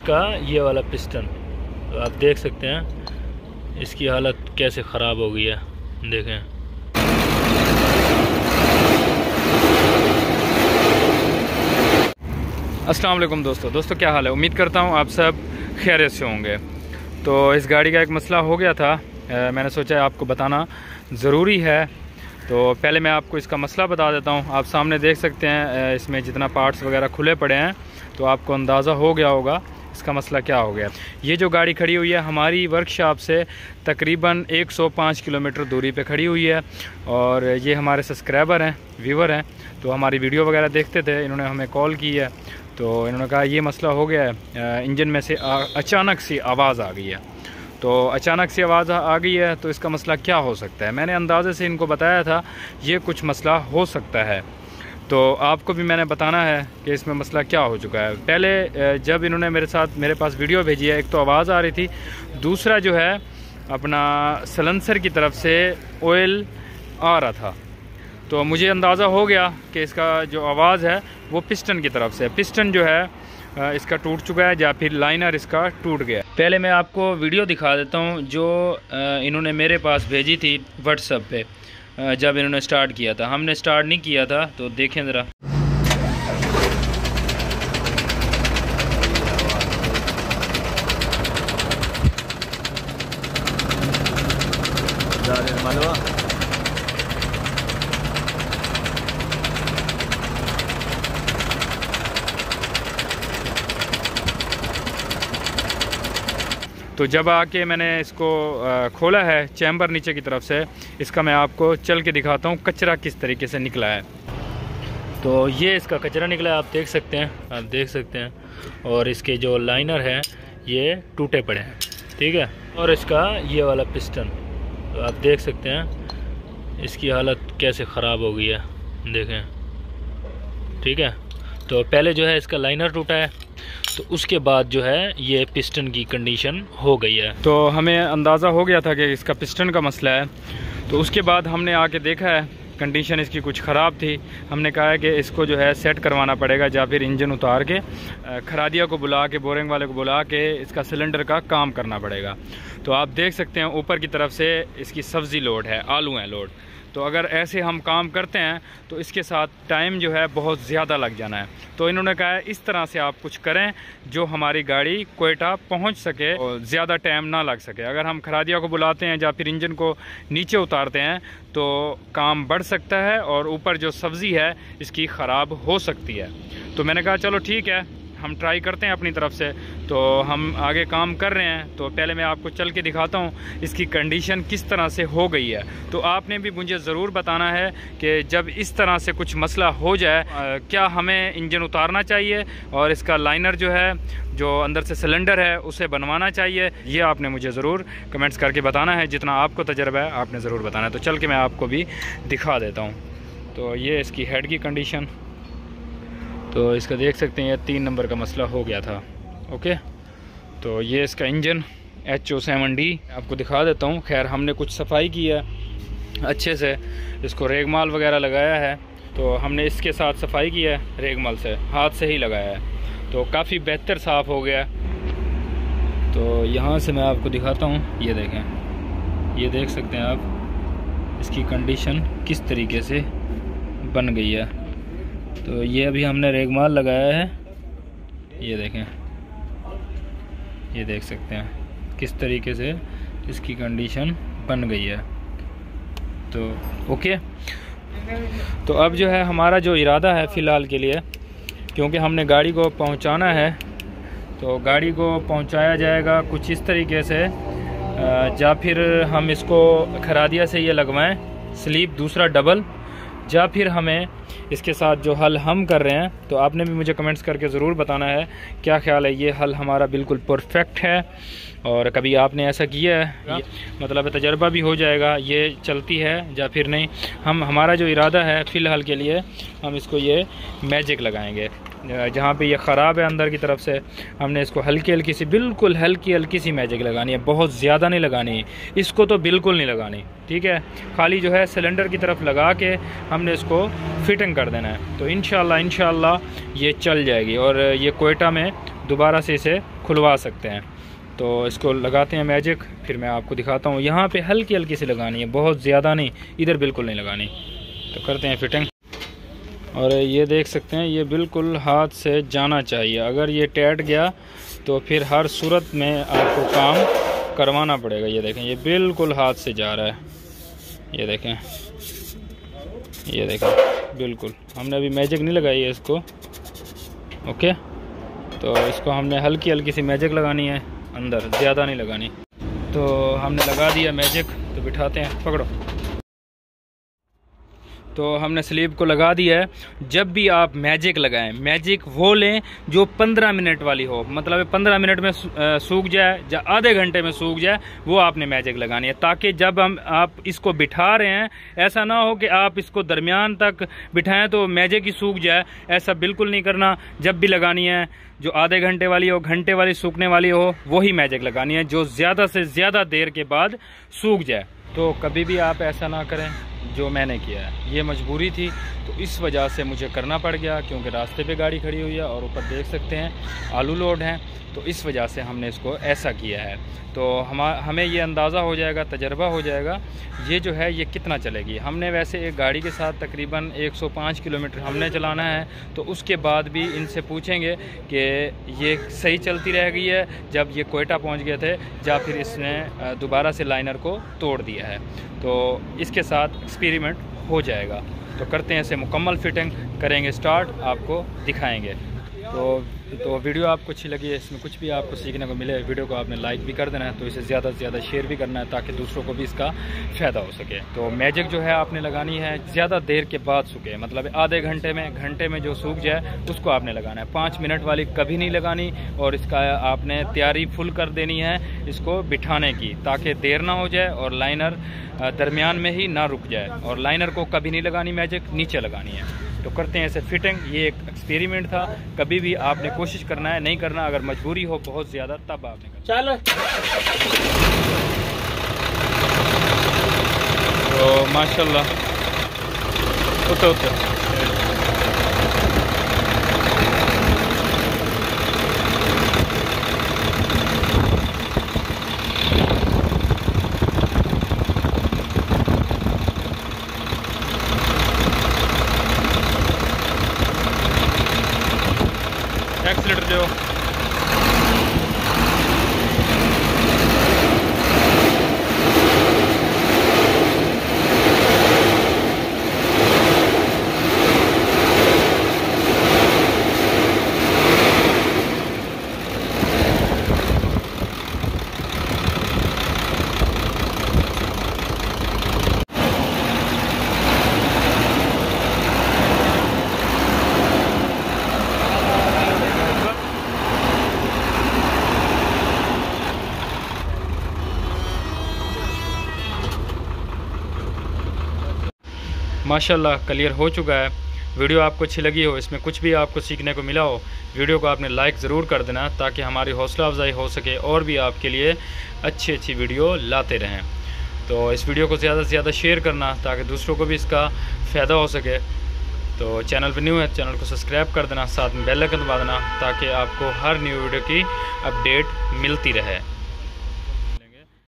का ये वाला पिस्टन तो आप देख सकते हैं इसकी हालत कैसे ख़राब हो गई है। देखें, अस्सलाम वालेकुम दोस्तों क्या हाल है। उम्मीद करता हूँ आप सब खैरियत से होंगे। तो इस गाड़ी का एक मसला हो गया था, मैंने सोचा आपको बताना ज़रूरी है। तो पहले मैं आपको इसका मसला बता देता हूँ। आप सामने देख सकते हैं इसमें जितना पार्ट्स वगैरह खुले पड़े हैं, तो आपको अंदाज़ा हो गया होगा इसका मसला क्या हो गया। ये जो गाड़ी खड़ी हुई है हमारी वर्कशॉप से तकरीबन 105 किलोमीटर दूरी पे खड़ी हुई है, और ये हमारे सब्सक्राइबर हैं, व्यूवर हैं, तो हमारी वीडियो वगैरह देखते थे। इन्होंने हमें कॉल की है, तो इन्होंने कहा ये मसला हो गया है, इंजन में से अचानक सी आवाज़ आ गई है। तो अचानक से आवाज़ आ गई है, तो इसका मसला क्या हो सकता है। मैंने अंदाज़े से इनको बताया था ये कुछ मसला हो सकता है, तो आपको भी मैंने बताना है कि इसमें मसला क्या हो चुका है। पहले जब इन्होंने मेरे पास वीडियो भेजी है, एक तो आवाज़ आ रही थी, दूसरा जो है अपना सलेंसर की तरफ से ऑयल आ रहा था। तो मुझे अंदाज़ा हो गया कि इसका जो आवाज़ है वो पिस्टन की तरफ से, पिस्टन जो है इसका टूट चुका है या फिर लाइनर इसका टूट गया। पहले मैं आपको वीडियो दिखा देता हूँ जो इन्होंने मेरे पास भेजी थी व्हाट्सएप पे, जब इन्होंने स्टार्ट किया था। हमने स्टार्ट नहीं किया था, तो देखें ज़रा। तो जब आके मैंने इसको खोला है चैम्बर नीचे की तरफ से, इसका मैं आपको चल के दिखाता हूँ कचरा किस तरीके से निकला है। तो ये इसका कचरा निकला है, आप देख सकते हैं, और इसके जो लाइनर हैं ये टूटे पड़े हैं, ठीक है। और इसका ये वाला पिस्टन तो आप देख सकते हैं इसकी हालत कैसे ख़राब हो गई है, देखें, ठीक है। तो पहले जो है इसका लाइनर टूटा है, तो उसके बाद जो है ये पिस्टन की कंडीशन हो गई है। तो हमें अंदाज़ा हो गया था कि इसका पिस्टन का मसला है। तो उसके बाद हमने आके देखा है कंडीशन इसकी कुछ ख़राब थी। हमने कहा है कि इसको जो है सेट करवाना पड़ेगा, या फिर इंजन उतार के खरादिया को बुला के, बोरिंग वाले को बुला के इसका सिलेंडर का काम करना पड़ेगा। तो आप देख सकते हैं ऊपर की तरफ से इसकी सब्ज़ी लोड है, आलू हैं लोड। तो अगर ऐसे हम काम करते हैं तो इसके साथ टाइम जो है बहुत ज़्यादा लग जाना है। तो इन्होंने कहा है इस तरह से आप कुछ करें जो हमारी गाड़ी क्वेटा पहुंच सके और ज़्यादा टाइम ना लग सके। अगर हम खरादिया को बुलाते हैं या फिर इंजन को नीचे उतारते हैं तो काम बढ़ सकता है, और ऊपर जो सब्ज़ी है इसकी ख़राब हो सकती है। तो मैंने कहा चलो ठीक है, हम ट्राई करते हैं अपनी तरफ से। तो हम आगे काम कर रहे हैं। तो पहले मैं आपको चल के दिखाता हूँ इसकी कंडीशन किस तरह से हो गई है। तो आपने भी मुझे ज़रूर बताना है कि जब इस तरह से कुछ मसला हो जाए क्या हमें इंजन उतारना चाहिए और इसका लाइनर जो है, जो अंदर से सिलेंडर है, उसे बनवाना चाहिए। ये आपने मुझे ज़रूर कमेंट्स करके बताना है। जितना आपको तजर्बा है आपने ज़रूर बताना है। तो चल के मैं आपको भी दिखा देता हूँ। तो ये इसकी हेड की कंडीशन, तो इसका देख सकते हैं ये 3 नंबर का मसला हो गया था। ओके, तो ये इसका इंजन HO7D आपको दिखा देता हूँ। खैर हमने कुछ सफाई की है अच्छे से, इसको रेगमाल वगैरह लगाया है। तो हमने इसके साथ सफाई की है रेगमाल से, हाथ से ही लगाया है, तो काफ़ी बेहतर साफ़ हो गया। तो यहाँ से मैं आपको दिखाता हूँ, ये देखें, ये देख सकते हैं आप इसकी कंडीशन किस तरीके से बन गई है। तो ये अभी हमने रेगमाल लगाया है, ये देखें, ये देख सकते हैं किस तरीके से इसकी कंडीशन बन गई है। तो ओके, तो अब जो है हमारा जो इरादा है फ़िलहाल के लिए, क्योंकि हमने गाड़ी को पहुंचाना है, तो गाड़ी को पहुंचाया जाएगा कुछ इस तरीके से, या फिर हम इसको खरादिया से ये लगवाएं स्लीप दूसरा डबल, या फिर हमें इसके साथ जो हल हम कर रहे हैं। तो आपने भी मुझे कमेंट्स करके ज़रूर बताना है क्या ख्याल है, ये हल हमारा बिल्कुल परफेक्ट है और कभी आपने ऐसा किया है, मतलब तजर्बा भी हो जाएगा ये चलती है या फिर नहीं। हमारा जो इरादा है फ़िलहाल के लिए, हम इसको ये मैजिक लगाएंगे। जहाँ पे ये ख़राब है अंदर की तरफ से, हमने इसको हल्की हल्की सी, बिल्कुल हल्की हल्की सी मैजिक लगानी है, बहुत ज़्यादा नहीं लगानी, इसको तो बिल्कुल नहीं लगानी, ठीक है। खाली जो है सिलेंडर की तरफ लगा के हमने इसको फिटिंग कर देना है। तो इंशाल्लाह ये चल जाएगी और ये क्वेटा में दोबारा से इसे खुलवा सकते हैं। तो इसको लगाते हैं मैजिक, फिर मैं आपको दिखाता हूँ। यहाँ पे हल्की हल्की सी लगानी है, बहुत ज़्यादा नहीं, इधर बिल्कुल नहीं लगानी। तो करते हैं फिटिंग। और ये देख सकते हैं, ये बिल्कुल हाथ से जाना चाहिए। अगर ये टाइट गया तो फिर हर सूरत में आपको काम करवाना पड़ेगा। ये देखें, ये बिल्कुल हाथ से जा रहा है। ये देखें, ये देखें, बिल्कुल हमने अभी मैजिक नहीं लगाई है इसको। ओके, तो इसको हमने हल्की हल्की सी मैजिक लगानी है अंदर, ज़्यादा नहीं लगानी। तो हमने लगा दिया मैजिक, तो बिठाते हैं, पकड़ो। तो हमने स्लीव को लगा दिया है। जब भी आप मैजिक लगाएं, मैजिक वो लें जो 15 मिनट वाली हो, मतलब 15 मिनट में सूख जाए या आधे घंटे में सूख जाए, वो आपने मैजिक लगानी है। ताकि जब आप इसको बिठा रहे हैं, ऐसा ना हो कि आप इसको दरमियान तक बिठाएं तो मैजिक ही सूख जाए। ऐसा बिल्कुल नहीं करना। जब भी लगानी है, जो आधे घंटे वाली हो, घंटे वाली सूखने वाली हो, वही मैजिक लगानी है, जो ज़्यादा से ज़्यादा देर के बाद सूख जाए। तो कभी भी आप ऐसा ना करें जो मैंने किया है। ये मजबूरी थी, तो इस वजह से मुझे करना पड़ गया, क्योंकि रास्ते पे गाड़ी खड़ी हुई है और ऊपर देख सकते हैं आलू लोड हैं। तो इस वजह से हमने इसको ऐसा किया है। तो हमें ये अंदाज़ा हो जाएगा, तजर्बा हो जाएगा ये जो है ये कितना चलेगी। हमने वैसे एक गाड़ी के साथ तकरीबन 105 किलोमीटर हमने चलाना है। तो उसके बाद भी इनसे पूछेंगे कि ये सही चलती रह गई है जब ये कोयटा पहुंच गए थे, या फिर इसने दोबारा से लाइनर को तोड़ दिया है। तो इसके साथ एक्सपेरिमेंट हो जाएगा। तो करते हैं इसे मुकम्मल फिटिंग, करेंगे स्टार्ट, आपको दिखाएंगे। तो वीडियो आपको अच्छी लगी है, इसमें कुछ भी आपको सीखने को मिले, वीडियो को आपने लाइक भी कर देना है। तो इसे ज़्यादा से ज़्यादा शेयर भी करना है ताकि दूसरों को भी इसका फ़ायदा हो सके। तो मैजिक जो है आपने लगानी है ज़्यादा देर के बाद सूखे, मतलब आधे घंटे में जो सूख जाए उसको आपने लगाना है। 5 मिनट वाली कभी नहीं लगानी। और इसका आपने तैयारी फुल कर देनी है इसको बिठाने की, ताकि देर ना हो जाए और लाइनर दरमियान में ही ना रुक जाए। और लाइनर को कभी नहीं लगानी, मैजिक नीचे लगानी है। तो करते हैं ऐसे फिटिंग। ये एक एक्सपेरिमेंट था, कभी भी आपने कोशिश करना है, नहीं करना। अगर मजबूरी हो बहुत ज़्यादा तब आपने करना। चलो, तो माशाल्लाह उतर एक्सीलेटर दो। माशाल्लाह क्लियर हो चुका है। वीडियो आपको अच्छी लगी हो, इसमें कुछ भी आपको सीखने को मिला हो, वीडियो को आपने लाइक ज़रूर कर देना ताकि हमारी हौसला अफजाई हो सके और भी आपके लिए अच्छी अच्छी वीडियो लाते रहें। तो इस वीडियो को ज़्यादा से ज़्यादा शेयर करना ताकि दूसरों को भी इसका फ़ायदा हो सके। तो चैनल पर न्यू है, चैनल को सब्सक्राइब कर देना, साथ में बेल आइकन दबा देना ताकि आपको हर न्यू वीडियो की अपडेट मिलती रहे।